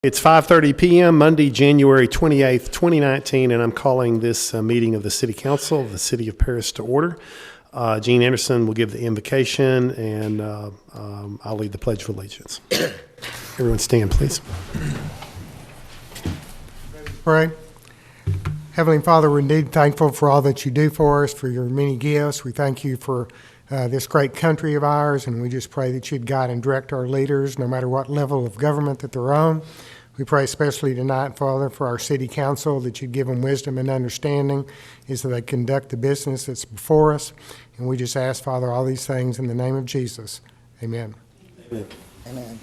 It's 5:30 p.m., Monday, January 28th, 2019, and I'm calling this meeting of the City Council of the City of Paris to order. Gene Anderson will give the invocation, and I'll lead the Pledge of Allegiance. Everyone stand, please. Pray. Heavenly Father, we're indeed thankful for all that you do for us, for your many gifts. We thank you for this great country of ours, and we just pray that you'd guide and direct our leaders, no matter what level of government that they're on. We pray especially tonight, Father, for our city council, that you'd give them wisdom and understanding as they conduct the business that's before us. And we just ask, Father, all these things in the name of Jesus. Amen. Amen. Amen.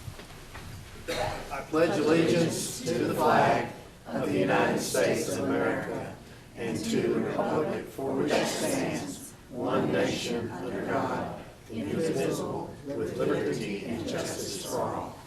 I pledge allegiance to the flag of the United States of America and to the republic for which it stands, one nation under God, indivisible, with liberty and justice for all.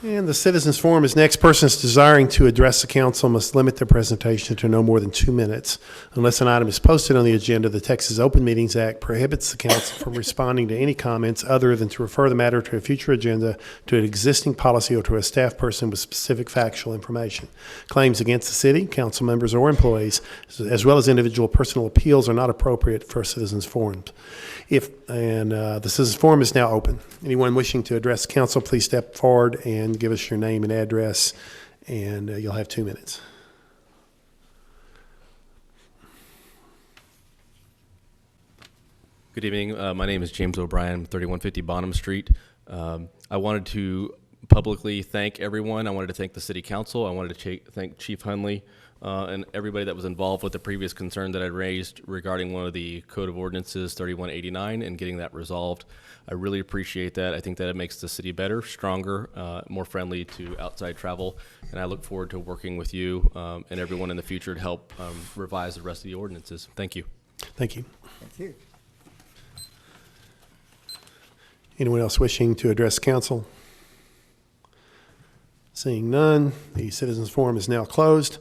And the Citizens Forum is next. Persons desiring to address the council must limit their presentation to no more than 2 minutes. Unless an item is posted on the agenda, the Texas Open Meetings Act prohibits the council from responding to any comments other than to refer the matter to a future agenda, to an existing policy, or to a staff person with specific factual information. Claims against the city, council members, or employees, as well as individual personal appeals, are not appropriate for Citizens Forums. The Citizens Forum is now open. Anyone wishing to address the council, please step forward and give us your name and address, and you'll have 2 minutes. Good evening. My name is James O'Brien, 3150 Bonham Street. I wanted to publicly thank everyone. I wanted to thank the City Council. I wanted to thank Chief Hunley and everybody that was involved with the previous concern that I raised regarding one of the Code of Ordinances 3189 and getting that resolved. I really appreciate that. I think that it makes the city better, stronger, more friendly to outside travel, and I look forward to working with you and everyone in the future to help revise the rest of the ordinances. Thank you. Thank you. Thank you. Anyone else wishing to address council? Seeing none, the Citizens Forum is now closed.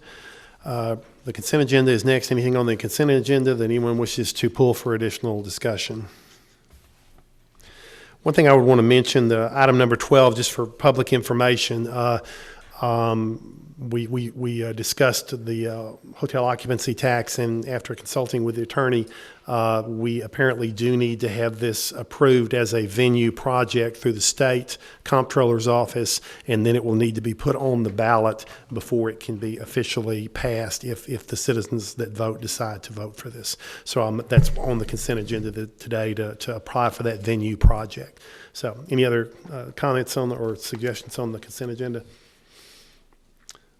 The consent agenda is next. Anything on the consent agenda that anyone wishes to pull for additional discussion? One thing I would want to mention, the item number 12, just for public information, we discussed the hotel occupancy tax, and after consulting with the attorney, we apparently do need to have this approved as a venue project through the state comptroller's office, and then it will need to be put on the ballot before it can be officially passed if the citizens that vote decide to vote for this. So that's on the consent agenda today to apply for that venue project. So any other comments on or suggestions on the consent agenda?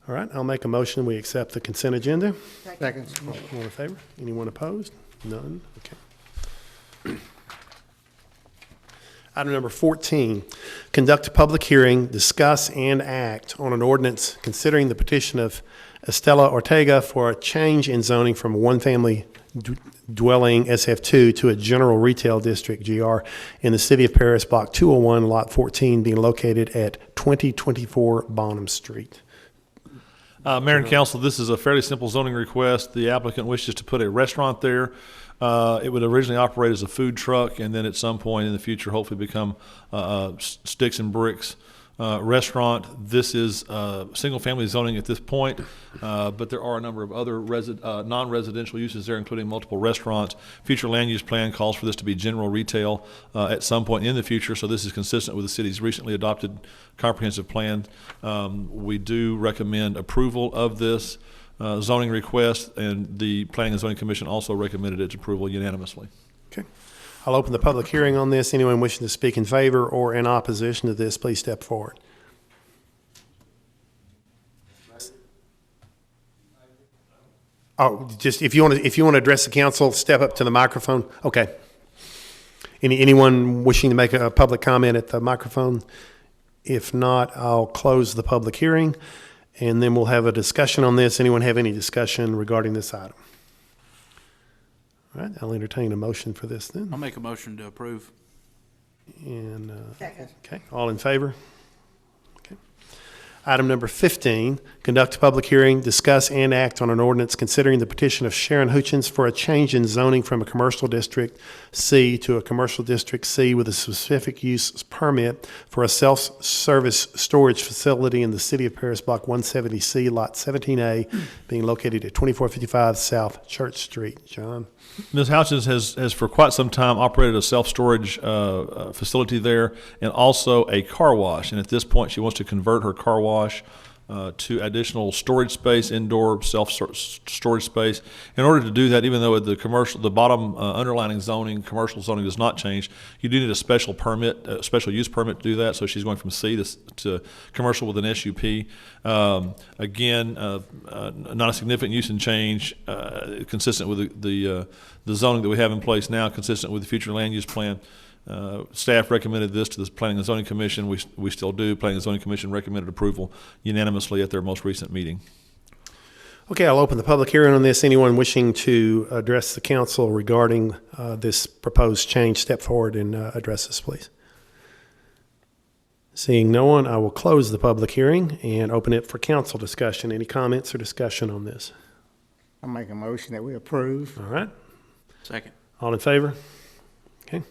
All right, I'll make a motion. We accept the consent agenda. Second. All in favor? Anyone opposed? None? Okay. Item number 14, conduct a public hearing, discuss and act on an ordinance considering the petition of Estela Ortega for a change in zoning from a one-family dwelling SF2 to a general retail district GR in the city of Paris, block 201, lot 14, being located at 2024 Bonham Street. Mayor and Council, this is a fairly simple zoning request. The applicant wishes to put a restaurant there. It would originally operate as a food truck, and then at some point in the future, hopefully become Sticks and Bricks restaurant. This is single-family zoning at this point, but there are a number of other non-residential uses there, including multiple restaurants. Future land use plan calls for this to be general retail at some point in the future, so this is consistent with the city's recently adopted comprehensive plan. We do recommend approval of this zoning request, and the Planning and Zoning Commission also recommended its approval unanimously. Okay. I'll open the public hearing on this. Anyone wishing to speak in favor or in opposition to this, please step forward. Oh, just if you want to address the council, step up to the microphone. Okay. Anyone wishing to make a public comment at the microphone? If not, I'll close the public hearing, and then we'll have a discussion on this. Anyone have any discussion regarding this item? All right, I'll entertain a motion for this then. I'll make a motion to approve. And Second. okay, all in favor? Okay. Item number 15, conduct a public hearing, discuss and act on an ordinance considering the petition of Sharon Hutchins for a change in zoning from a commercial district C to a commercial district C with a specific use permit for a self-service storage facility in the City of Paris Block 170C, Lot 17A, being located at 2455 South Church Street. John? Ms. Houchins has for quite some time operated a self-storage facility there and also a car wash. And at this point, she wants to convert her car wash to additional storage space, indoor self-storage space. In order to do that, even though the bottom underlining zoning, commercial zoning does not change, you do need a special permit, a special use permit to do that. So she's going from C to commercial with an SUP. Again, not a significant use and change, consistent with the zoning that we have in place now, consistent with the future land use plan. Staff recommended this to the Planning and Zoning Commission. We still do. Planning and Zoning Commission recommended approval unanimously at their most recent meeting. Okay, I'll open the public hearing on this. Anyone wishing to address the council regarding this proposed change, step forward and address us, please. Seeing no one, I will close the public hearing and open it for council discussion. Any comments or discussion on this? I make a motion that we approve. All right. Second. All in favor? Okay.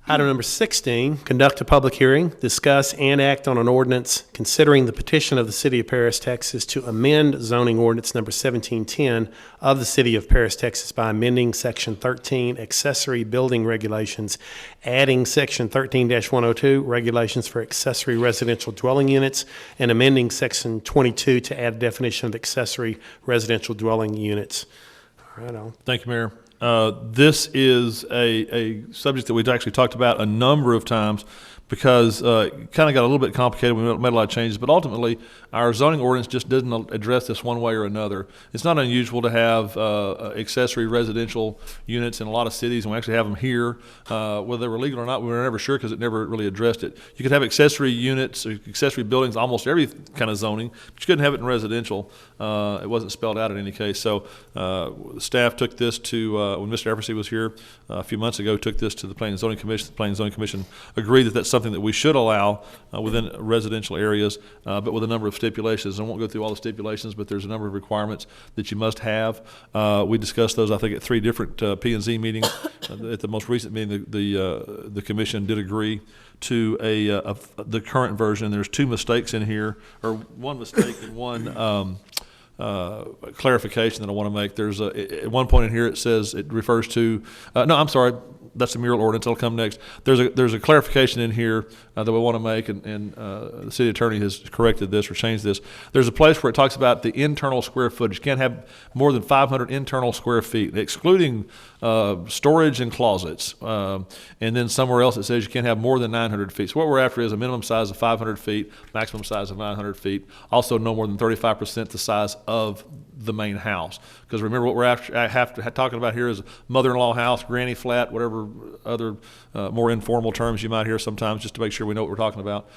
Item number 16, conduct a public hearing, discuss and act on an ordinance considering the petition of the City of Paris, Texas to amend zoning ordinance number 1710 of the City of Paris, Texas by amending Section 13 accessory building regulations, adding Section 13-102 regulations for accessory residential dwelling units, and amending Section 22 to add a definition of accessory residential dwelling units. All right, Thank you, Mayor. This is a subject that we've actually talked about a number of times because it kind of got a little bit complicated. We made a lot of changes, but ultimately our zoning ordinance just doesn't address this one way or another. It's not unusual to have accessory residential units in a lot of cities, and we actually have them here. Whether they were legal or not, we were never sure because it never really addressed it. You could have accessory units, or accessory buildings, almost every kind of zoning, but you couldn't have it in residential. It wasn't spelled out in any case. So staff took this to, when Mr. Eversey was here a few months ago, took this to the Planning and Zoning Commission. The Planning and Zoning Commission agreed that that's something that we should allow within residential areas, but with a number of stipulations. I won't go through all the stipulations, but there's a number of requirements that you must have. We discussed those, I think, at 3 different P&Z meetings. At the most recent meeting, the commission did agree to the current version. There's 2 mistakes in here, or 1 mistake and 1 clarification that I want to make. There's at one point in here it says it refers to no, I'm sorry, that's the mural ordinance. It'll come next. There's a clarification in here that we want to make, and the city attorney has corrected this or changed this. There's a place where it talks about the internal square footage. You can't have more than 500 internal square feet, excluding storage and closets. And then somewhere else it says you can't have more than 900 feet. So what we're after is a minimum size of 500 feet, maximum size of 900 feet. Also no more than 35% the size of the main house. Because remember what we're talking about here is mother-in-law house, granny flat, whatever other more informal terms you might hear sometimes, just to make sure we know what we're talking about.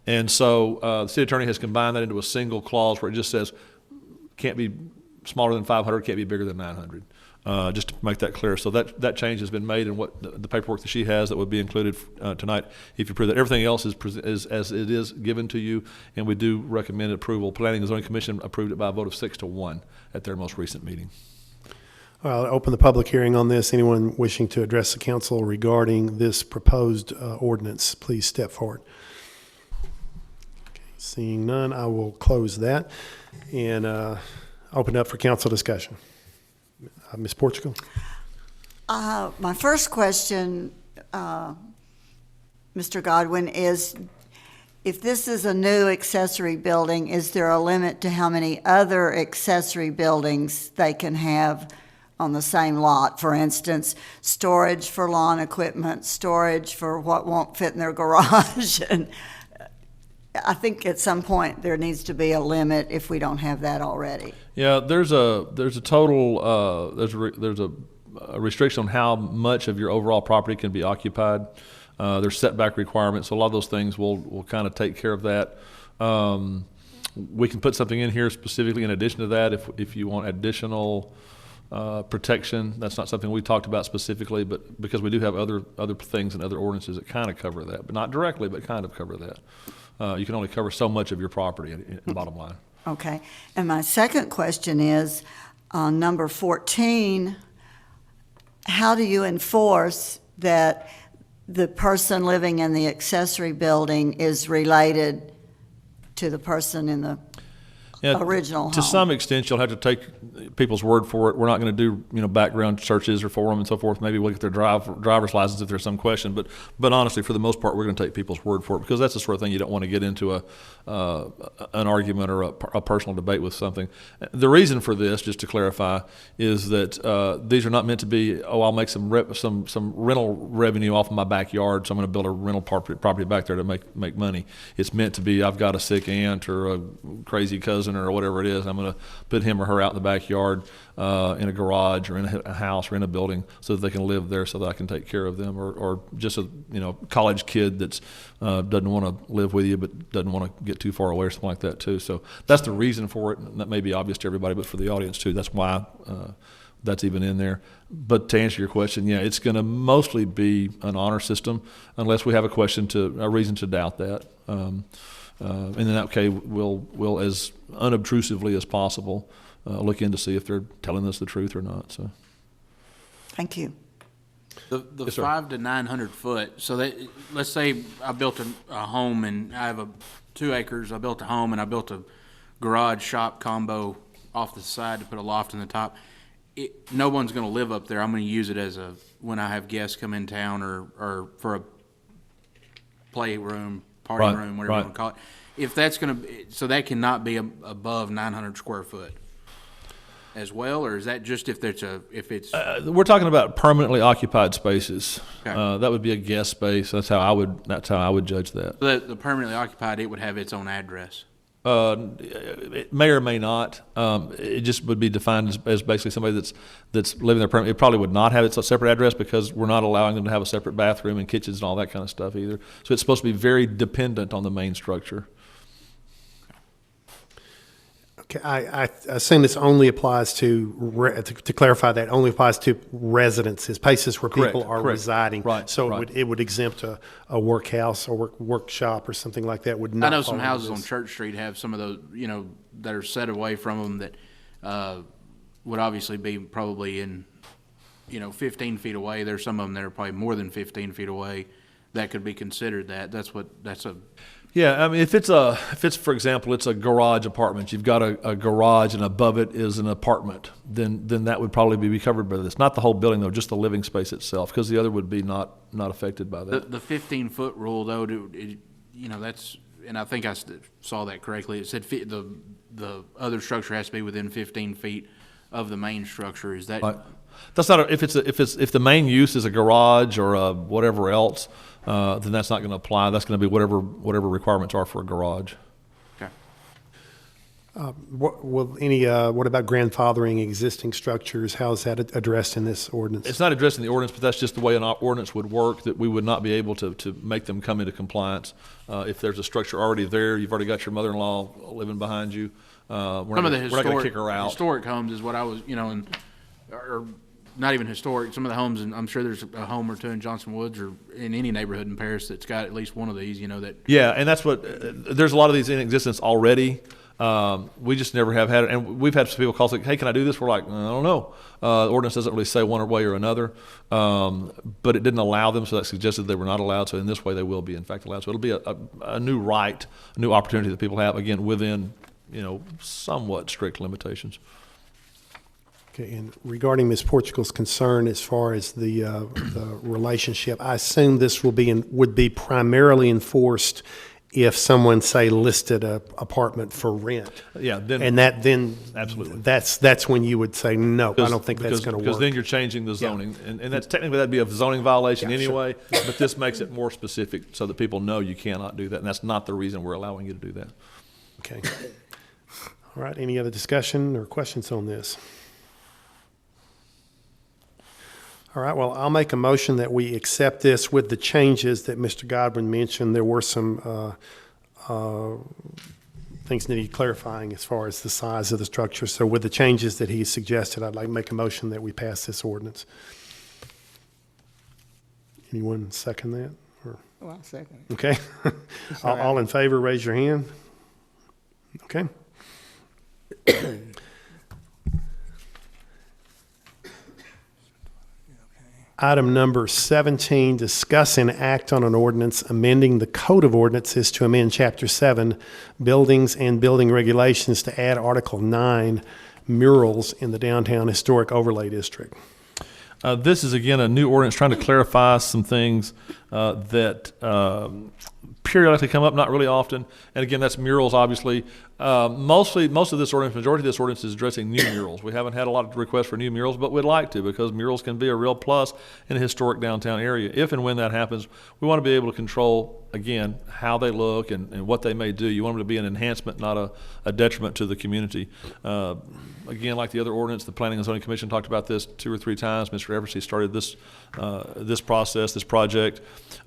And so the city attorney has combined that into a single clause where it just says can't be smaller than 500, can't be bigger than 900. Just to make that clear. So that change has been made in what the paperwork that she has that would be included tonight if you approve that. Everything else is as it is given to you, and we do recommend approval. Planning and Zoning Commission approved it by a vote of 6-1 at their most recent meeting. I'll open the public hearing on this. Anyone wishing to address the council regarding this proposed ordinance, please step forward. Okay, seeing none, I will close that and open up for council discussion. Ms. Portugal? My first question, Mr. Godwin, is if this is a new accessory building, is there a limit to how many other accessory buildings they can have on the same lot? For instance, storage for lawn equipment, storage for what won't fit in their garage. And I think at some point there needs to be a limit if we don't have that already. Yeah, there's a total there's a restriction on how much of your overall property can be occupied. There's setback requirements, so a lot of those things will kind of take care of that. We can put something in here specifically in addition to that if you want additional protection. That's not something we talked about specifically, but because we do have other things and other ordinances that kind of cover that, but not directly, but kind of cover that. You can only cover so much of your property, bottom line. Okay. And my second question is, on number 14, how do you enforce that the person living in the accessory building is related to the person in the original home? To some extent, you'll have to take people's word for it. We're not going to do, background searches or for them and so forth. Maybe look at their driver's license if there's some question. But honestly, for the most part, we're going to take people's word for it because that's the sort of thing you don't want to get into an argument or a personal debate with something. The reason for this, just to clarify, is that these are not meant to be, I'll make some rental revenue off of my backyard, so I'm going to build a rental property back there to make money. It's meant to be, I've got a sick aunt or a crazy cousin or whatever it is, I'm going to put him or her out in the backyard in a garage or in a house or in a building so that they can live there so that I can take care of them, or just a college kid that's doesn't want to live with you but doesn't want to get too far away or something like that too. So that's the reason for it, and that may be obvious to everybody, but for the audience too, that's why that's even in there. But to answer your question, yeah, it's going to mostly be an honor system unless we have a reason to doubt that. And then, okay, we'll as unobtrusively as possible look in to see if they're telling us the truth or not. So, Thank you. The Yes, sir. 5 to 900 foot. So that, let's say I built a home and I have 2 acres. I built a home and I built a garage shop combo off the side to put a loft in the top. No one's going to live up there. I'm going to use it as when I have guests come in town or for a playroom, party Right, room, whatever right. you want to call it. If that's going to, so that cannot be above 900 square foot as well, or is that just if it's we're talking about permanently occupied spaces. Okay. That would be a guest space. That's how I would judge that. the permanently occupied? It would have its own address. It may or may not. It just would be defined as basically somebody that's living there permanently. It probably would not have its separate address because we're not allowing them to have a separate bathroom and kitchens and all that kind of stuff either. So it's supposed to be very dependent on the main structure. Okay, I assume this only applies to clarify that, only applies to residences, places where Correct, people are correct. residing. Right, So right. it would exempt a workhouse or workshop or something like that would not. I know fall some under houses on this. Church Street have some of those, that are set away from them that would obviously be probably in, 15 feet away. There's some of them that are probably more than 15 feet away that could be considered that. That's a. Yeah, I mean, if it's for example, it's a garage apartment. You've got a garage and above it is an apartment. Then that would probably be covered by this. Not the whole building though, just the living space itself, because the other would be not affected by that. The 15-foot rule, though, that's, and I think I saw that correctly. It said the other structure has to be within 15 feet of the main structure. Is that? Right. That's not if the main use is a garage or whatever else, then that's not going to apply. That's going to be whatever requirements are for a garage. Okay. What about grandfathering existing structures? How is that addressed in this ordinance? It's not addressed in the ordinance, but that's just the way an ordinance would work, that we would not be able to make them come into compliance. If there's a structure already there, you've already got your mother-in-law living behind you, we're not Some of the going to kick her out. historic homes is what I was, or not even historic. Some of the homes, and I'm sure there's a home or two in Johnson Woods or in any neighborhood in Paris that's got at least one of these. That. Yeah, and that's what, there's a lot of these in existence already. We just never have had it, and we've had some people call saying, hey, can I do this? We're like, I don't know. The ordinance doesn't really say one way or another, but it didn't allow them, so that suggested they were not allowed. So in this way, they will be, in fact, allowed. So it'll be a new right, a new opportunity that people have, again, within, somewhat strict limitations. Okay, and regarding Ms. Portugal's concern as far as the relationship, I assume this would be primarily enforced if someone, say, listed a apartment for rent. Yeah, then. And then Absolutely. that's when you would say, no, I don't think that's going to work. Because then you're changing the zoning, and that's technically that'd be a zoning violation Yeah, sure. anyway, but this makes it more specific so that people know you cannot do that, and that's not the reason we're allowing you to do that. Okay. All right, any other discussion or questions on this? All right, well, I'll make a motion that we accept this with the changes that Mr. Godwin mentioned. There were some things need clarifying as far as the size of the structure. So with the changes that he suggested, I'd like to make a motion that we pass this ordinance. Anyone second that? Or, Well, second. okay. All in favor, raise your hand. Okay. Item number 17, discuss and act on an ordinance amending the Code of Ordinances to amend Chapter 7, Buildings and Building Regulations to add Article 9, murals in the Downtown Historic Overlay District. This is, again, a new ordinance trying to clarify some things that periodically come up, not really often. And again, that's murals, obviously. Most of this ordinance, majority of this ordinance is addressing new murals. We haven't had a lot of requests for new murals, but we'd like to, because murals can be a real plus in a historic downtown area. If and when that happens, we want to be able to control, again, how they look and what they may do. You want them to be an enhancement, not a detriment to the community. Again, like the other ordinance, the Planning and Zoning Commission talked about this 2 or 3 times. Mr. Eversey started this process, this project.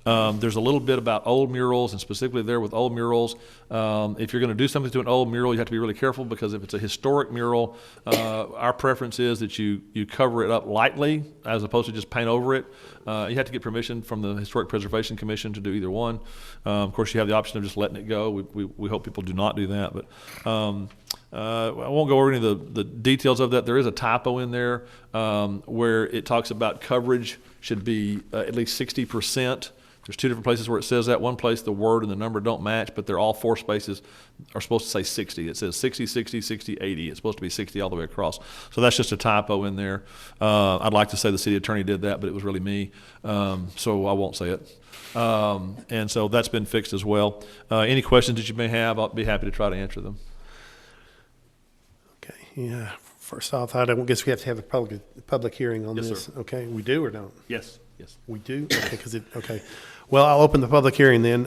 There's a little bit about old murals, and specifically there with old murals. If you're going to do something to an old mural, you have to be really careful, because if it's a historic mural, our preference is that you cover it up lightly as opposed to just paint over it. You have to get permission from the Historic Preservation Commission to do either one. Of course, you have the option of just letting it go. We hope people do not do that, but I won't go over any of the details of that. There is a typo in there where it talks about coverage should be at least 60%. There's 2 different places where it says that. One place the word and the number don't match, but they're all 4 spaces are supposed to say 60. It says 60, 60, 60, 80. It's supposed to be 60 all the way across. So that's just a typo in there. I'd like to say the city attorney did that, but it was really me, so I won't say it. And so that's been fixed as well. Any questions that you may have, I'll be happy to try to answer them. Okay, yeah. First off, I don't guess we have to have a public hearing on Yes, this. sir. Okay, we do or don't? Yes, yes. We do? Okay, okay. Well, I'll open the public hearing then.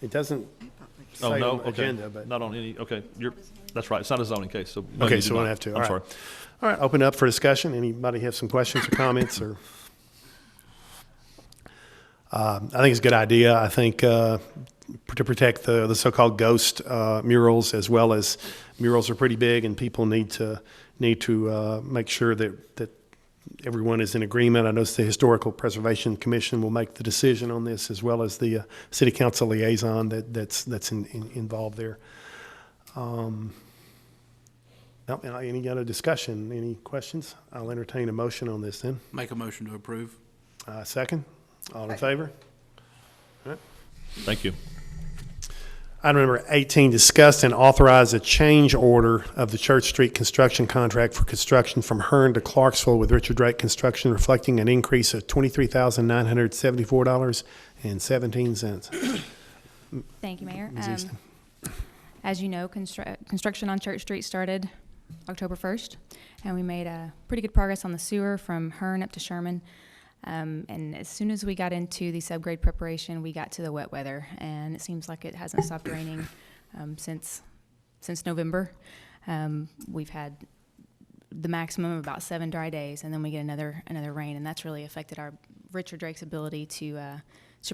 It doesn't Oh, say no, on the okay. agenda, but. Not on any, okay, that's right, it's not a zoning case, so. no, Okay, you do so we don't not. have to. All I'm right. sorry. All right, open up for discussion. Anybody have some questions or comments or? I think it's a good idea. I think to protect the so-called ghost murals, as well as murals are pretty big, and people need to make sure that everyone is in agreement. I know the Historical Preservation Commission will make the decision on this, as well as the City Council liaison that's involved there. Any other discussion? Any questions? I'll entertain a motion on this then. Make a motion to approve. Second? All in favor? Thank you. Item number 18, discuss and authorize a change order of the Church Street construction contract for construction from Hearn to Clarksville with Richard Drake Construction, reflecting an increase of $23,974.17. Thank you, Mayor. Ms. Easton. As you know, construction on Church Street started October 1st, and we made pretty good progress on the sewer from Hearn up to Sherman. And as soon as we got into the subgrade preparation, we got to the wet weather, and it seems like it hasn't stopped raining since November. We've had the maximum of about 7 dry days, and then we get another rain, and that's really affected our Richard Drake's ability to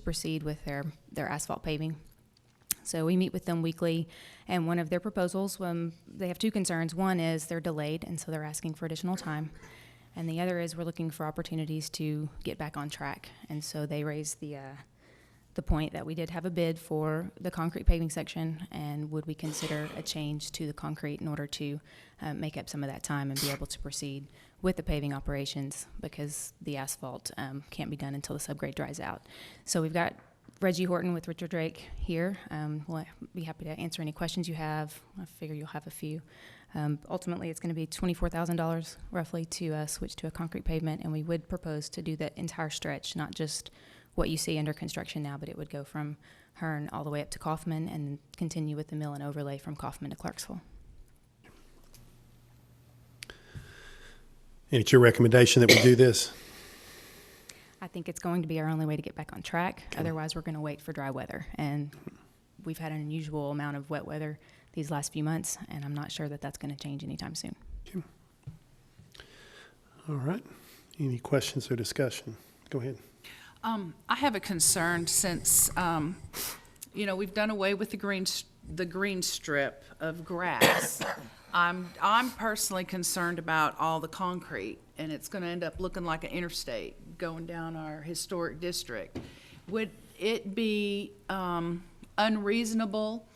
proceed with their asphalt paving. So we meet with them weekly, and one of their proposals, they have 2 concerns. One is they're delayed, and so they're asking for additional time. And the other is we're looking for opportunities to get back on track. And so they raised the point that we did have a bid for the concrete paving section, and would we consider a change to the concrete in order to make up some of that time and be able to proceed with the paving operations, because the asphalt can't be done until the subgrade dries out. So we've got Reggie Horton with Richard Drake here. We'll be happy to answer any questions you have. I figure you'll have a few. Ultimately, it's going to be $24,000 roughly to switch to a concrete pavement, and we would propose to do that entire stretch, not just what you see under construction now, but it would go from Hearn all the way up to Kaufman and continue with the mill and overlay from Kaufman to Clarksville. And it's your recommendation that we do this? I think it's going to be our only way to get back on track. Okay. Otherwise, we're going to wait for dry weather. And we've had an unusual amount of wet weather these last few months, and I'm not sure that that's going to change anytime soon. Okay. All right. Any questions or discussion? Go ahead. I have a concern since, we've done away with the the green strip of grass. I'm personally concerned about all the concrete, and it's gonna end up looking like an interstate going down our historic district. Would it be unreasonable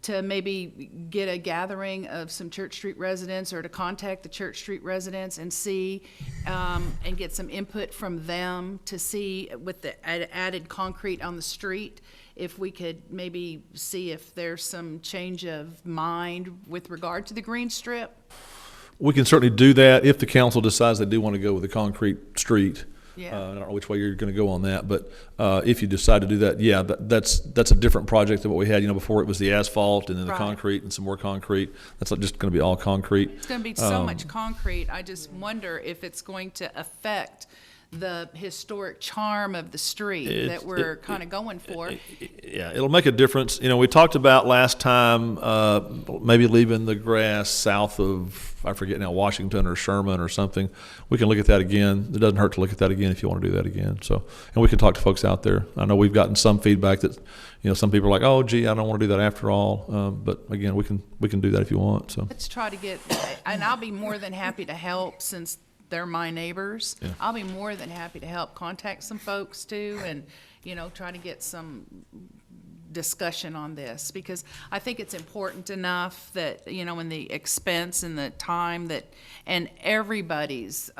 to maybe get a gathering of some Church Street residents, or to contact the Church Street residents and see, and get some input from them to see, with the added concrete on the street, if we could maybe see if there's some change of mind with regard to the green strip? We can certainly do that if the council decides they do want to go with a concrete street. Yeah. I don't know which way you're going to go on that, but if you decide to do that, yeah, that's a different project than what we had. Before it was the asphalt and then the Right. concrete and some more concrete. That's not just going to be all concrete. It's gonna be so much concrete, I just wonder if it's going to affect the historic charm of the street that we're kind of going for. Yeah, it'll make a difference. We talked about last time maybe leaving the grass south of, I forget now, Washington or Sherman or something. We can look at that again. It doesn't hurt to look at that again if you want to do that again. So, and we can talk to folks out there. I know we've gotten some feedback that, some people are like, oh, gee, I don't want to do that after all. But again, we can do that if you want. So. Let's try to get, and I'll be more than happy to help since they're my neighbors. Yeah. I'll be more than happy to help contact some folks too, and, try to get some discussion on this, because I think it's important enough that, in the expense and the time that, and everybody's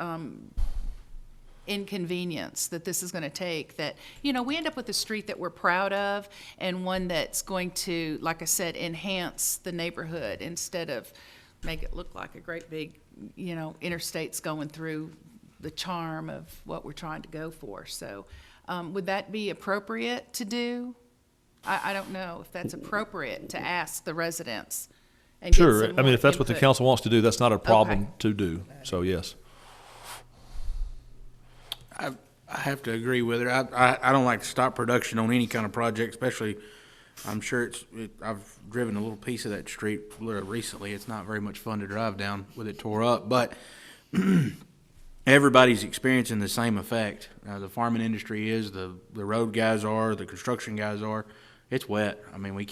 inconvenience that this is going to take, that, we end up with a street that we're proud of, and one that's going to, like I said, enhance the neighborhood instead of make it look like a great big, interstate's going through the charm of what we're trying to go for. So would that be appropriate to do? I don't know if that's appropriate to ask the residents and get Sure. some more If that's what the input. council wants to do, that's not a problem Okay. to do. So, yes. I have to agree with her. I don't like to stop production on any kind of project, especially, I'm sure I've driven a little piece of that street recently. It's not very much fun to drive down with it tore up, but everybody's experiencing the same effect. The farming industry is, the road guys are, the construction guys are. It's wet. They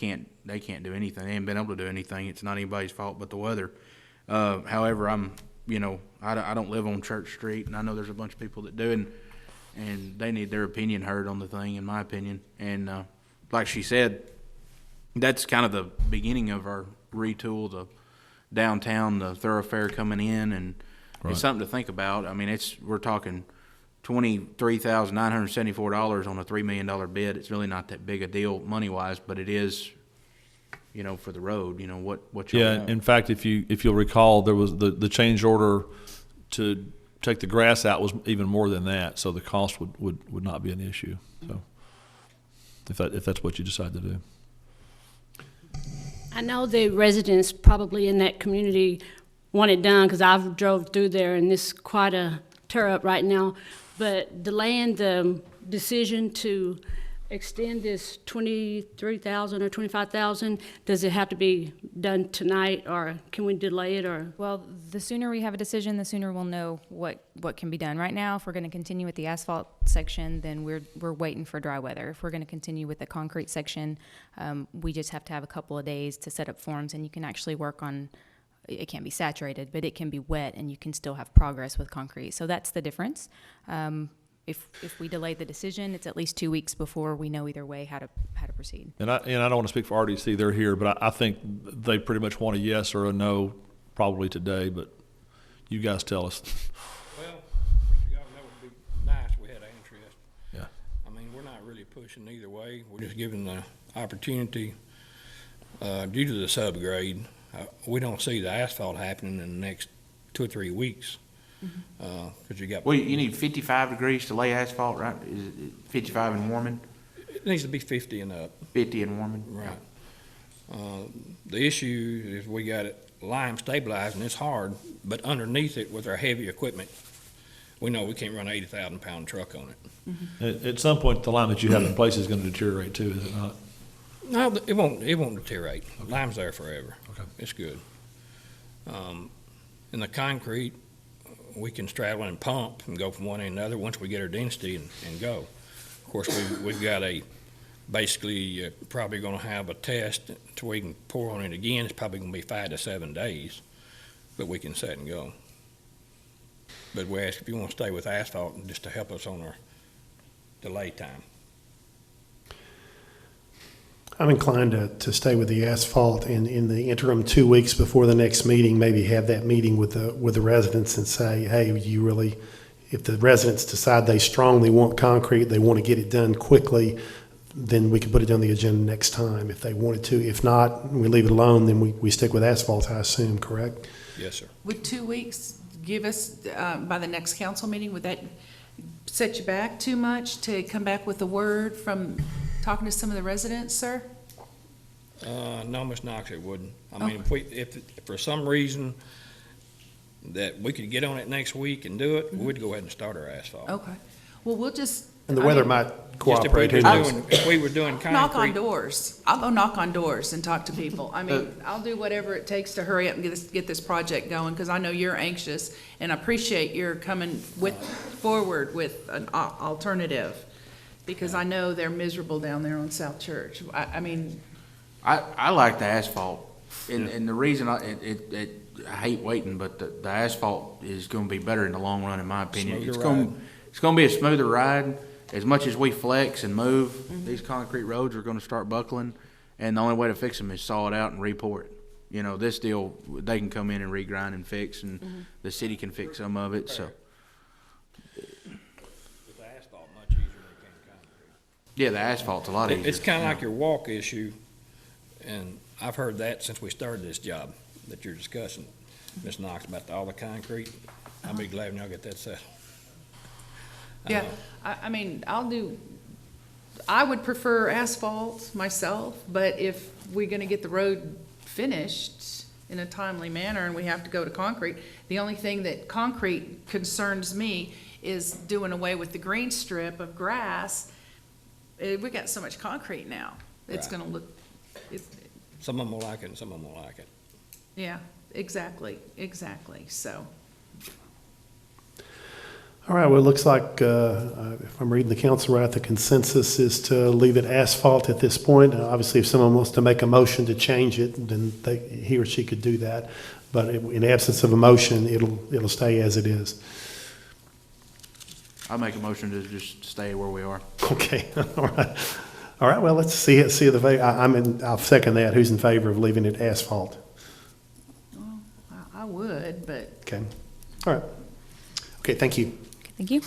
can't do anything. They haven't been able to do anything. It's not anybody's fault but the weather. However, I don't live on Church Street, and I know there's a bunch of people that do, and they need their opinion heard on the thing, in my opinion. And like she said, that's kind of the beginning of our retool, the downtown, the thoroughfare coming in, and Right. it's something to think about. We're talking $23,974 on a $3 million bid. It's really not that big a deal money-wise, but it is, for the road, what you Yeah, want. in fact, if you'll recall, there was the change order to take the grass out was even more than that, so the cost would not be an issue. So, if that's what you decide to do. I know the residents probably in that community want it done, because I've drove through there and it's quite a tear up right now. But delaying the decision to extend this 23,000 or 25,000, does it have to be done tonight, or can we delay it, or? Well, the sooner we have a decision, the sooner we'll know what can be done. Right now, if we're going to continue with the asphalt section, then we're waiting for dry weather. If we're going to continue with the concrete section, we just have to have a couple of days to set up forms, and you can actually work on, it can't be saturated, but it can be wet, and you can still have progress with concrete. So that's the difference. If we delay the decision, it's at least 2 weeks before we know either way how to proceed. And I don't want to speak for RDC; they're here, but I think they pretty much want a yes or a no, probably today. But you guys tell us. Well, Mr. Governor, that would be nice if we had interest. Yeah. We're not really pushing either way. We're just giving the opportunity. Due to the subgrade, we don't see the asphalt happening in the next 2 or 3 weeks. Because you got. Well, you need 55 degrees to lay asphalt, right? Is it 55 in Warman, It needs to be 50 and up. 50 in Warman? Right. The issue is we got it lime stabilized, and it's hard, but underneath it with our heavy equipment, we know we can't run an 80,000-pound truck on it. At some point, the line that you have in place is going to deteriorate too, is it not? No, it won't deteriorate. Lime's there forever. Okay. It's good. In the concrete, we can straddle and pump and go from one end to another once we get our density and go. Of course, we've got a basically probably gonna have a test to where we can pour on it again. It's probably gonna be 5 to 7 days, but we can set and go. But we ask if you wanna stay with asphalt just to help us on our delay time. I'm inclined to stay with the asphalt, and in the interim 2 weeks before the next meeting, maybe have that meeting with the residents and say, hey, you really, if the residents decide they strongly want concrete, they want to get it done quickly, then we can put it on the agenda next time if they wanted to. If not, we leave it alone, then we stick with asphalt, I assume, correct? Yes, sir. Would 2 weeks give us, by the next council meeting, would that set you back too much to come back with a word from talking to some of the residents, sir? No, Ms. Knox, it wouldn't. I mean, if for some reason that we could get on it next week and do it, we'd go ahead and start our asphalt. Okay. Well, we'll just. And the I weather mean, might Just cooperate. Who knows? if we were doing concrete. Knock on doors. I'll go knock on doors and talk to people. I mean, I'll do whatever it takes to hurry up and get this project going, because I know you're anxious, and I appreciate your coming forward with an alternative, because I know they're miserable down there on South Church. I mean, I like the asphalt, and the reason I hate waiting, but the asphalt is gonna be better in the long run, in my opinion. Smoother It's gonna be a smoother ride. As much as we flex and move, these concrete roads are gonna start buckling, and the only way to fix them is saw it out and re-pour it. You know, this deal, they can come in and regrind and fix, and the city can fix some of it, so. With the asphalt, much easier than concrete. Yeah, the asphalt's a lot easier. It's kind of like your walk issue, and I've heard that since we started this job that you're discussing, Ms. Knox, about all the concrete. I'll be glad when y'all get that settled. yeah, I mean, I would prefer asphalt myself, but if we're gonna get the road finished in a timely manner and we have to go to concrete, the only thing that concrete concerns me is doing away with the green strip of grass. We got so much concrete now. It's Right. gonna look, Some of them will like it and some of them won't like it. yeah, exactly, so. All right, well, it looks like, if I'm reading the council right, the consensus is to leave it asphalt at this point. Obviously, if someone wants to make a motion to change it, then he or she could do that. But in absence of a motion, it'll stay as it is. I make a motion to just stay where we are. Okay, all right. All right, well, let's see the, I'll second that. Who's in favor of leaving it asphalt? Well, I would, but Okay, all right. Okay, thank you. Thank you.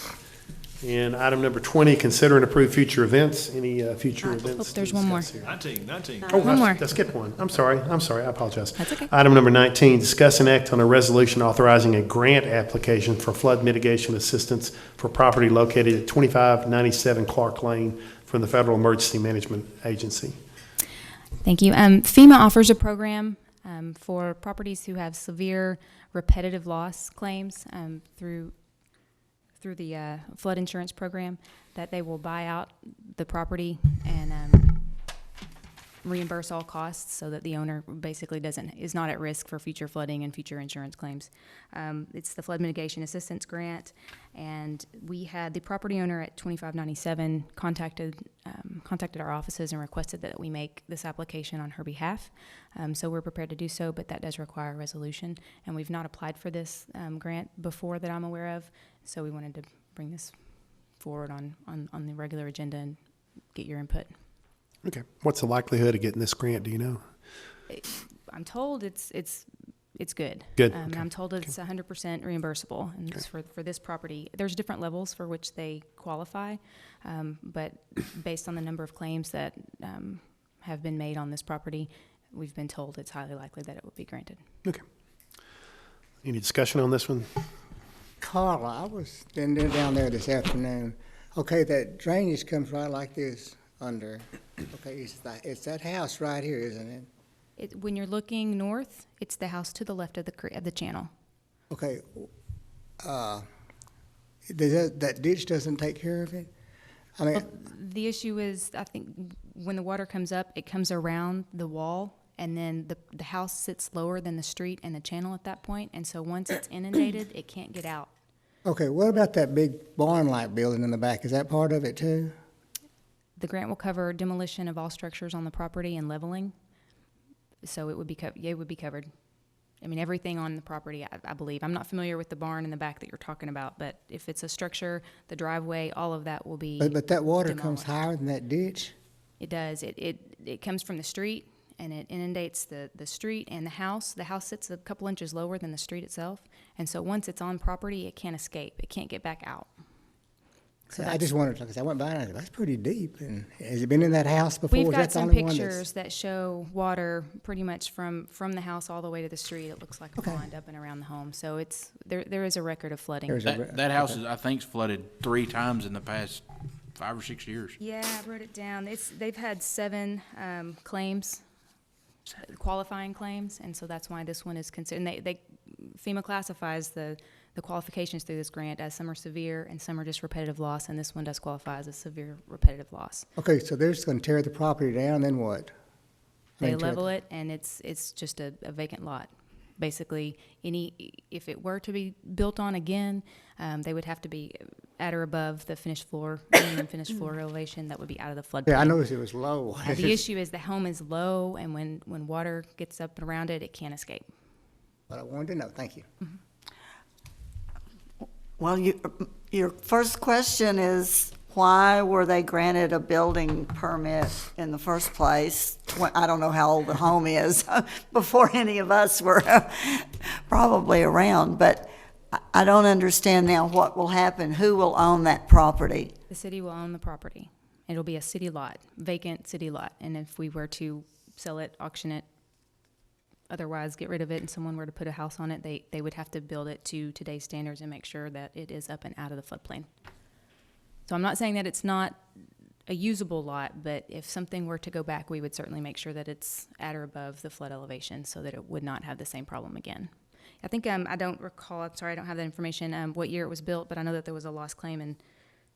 And item number 20, consider and approve future events. Any future events? Oh, there's to one more. discuss here? 19. Oh, One more. I skipped one. I'm sorry, I apologize. That's okay. Item number 19, discuss and act on a resolution authorizing a grant application for flood mitigation assistance for property located at 2597 Clark Lane from the Federal Emergency Management Agency. Thank you. FEMA offers a program for properties who have severe repetitive loss claims through the flood insurance program, that they will buy out the property and reimburse all costs, so that the owner basically is not at risk for future flooding and future insurance claims. It's the Flood Mitigation Assistance Grant, and we had the property owner at 2597 contacted our offices and requested that we make this application on her behalf. So we're prepared to do so, but that does require a resolution, and we've not applied for this grant before that I'm aware of, so we wanted to bring this forward on the regular agenda and get your input. Okay. What's the likelihood of getting this grant, do you know? I'm told it's good. Good, And okay. I'm told it's 100% reimbursable, and it's for this property. There's different levels for which they qualify, but based on the number of claims that have been made on this property, we've been told it's highly likely that it would be granted. Okay. Any discussion on this one? Carla, I was down there this afternoon. Okay, that drainage comes right like this under. Okay, it's that house right here, isn't it? When you're looking north, it's the house to the left of the channel. Okay, that ditch doesn't take care of it? I mean, The issue is, I think, when the water comes up, it comes around the wall, and then the house sits lower than the street and the channel at that point, and so once it's inundated, it can't get out. okay, what about that big barn-like building in the back? Is that part of it too? The grant will cover demolition of all structures on the property and leveling. So it would be it would be covered. I mean, everything on the property, I believe. I'm not familiar with the barn in the back that you're talking about, but if it's a structure, the driveway, all of that will be But that water comes demolished. higher than that ditch? It does. It comes from the street, and it inundates the street and the house. The house sits a couple inches lower than the street itself, and so once it's on property, it can't escape. It can't get back out. So I just wondered, because I went by and I said, that's pretty deep. And has it been in that house before? we've Is that got the some only one pictures that show water pretty much from the house all the way to the street. It looks like a Okay. pond up and around the home. So it's there is a record of flooding. There's a- That house is, I think, flooded 3 times in the past 5 or 6 years. Yeah, I wrote it down. They've had 7 claims, qualifying claims, and so that's why this one is considered. And FEMA classifies the qualifications through this grant as some are severe and some are just repetitive loss, and this one does qualify as a severe repetitive loss. Okay, so they're just going to tear the property down, then what? They Tear level it, and it's just a vacant lot. Basically, if it were to be built on again, they would have to be at or above the finished floor, minimum finished floor elevation. That would be out of the floodplain. Yeah, I noticed it was low. The issue is the home is low, and when water gets up and around it, it can't escape. But I wanted to know, thank you. Well, your first question is, why were they granted a building permit in the first place? I don't know how old the home is, before any of us were probably around, but I don't understand now what will happen. Who will own that property? The city will own the property. It'll be a city lot, vacant city lot, and if we were to sell it, auction it, otherwise get rid of it, and someone were to put a house on it, they would have to build it to today's standards and make sure that it is up and out of the floodplain. So I'm not saying that it's not a usable lot, but if something were to go back, we would certainly make sure that it's at or above the flood elevation so that it would not have the same problem again. I think, I don't recall, I'm sorry, I don't have that information, what year it was built, but I know that there was a lost claim in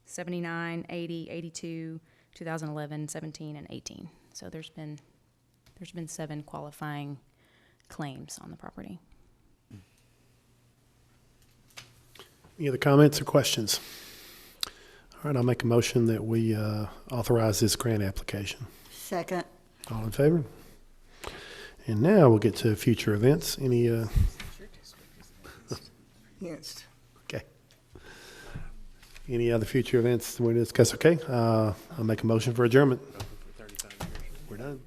79, 80, 82, 2011, 17, and 18. So there's been 7 qualifying claims on the property. Any other comments or questions? All right, I'll make a motion that we authorize this grant application. Second. All in favor? And now we'll get to future events. Any, Yes. okay. Any other future events we discuss? Okay, I'll make a motion for adjournment. We're done.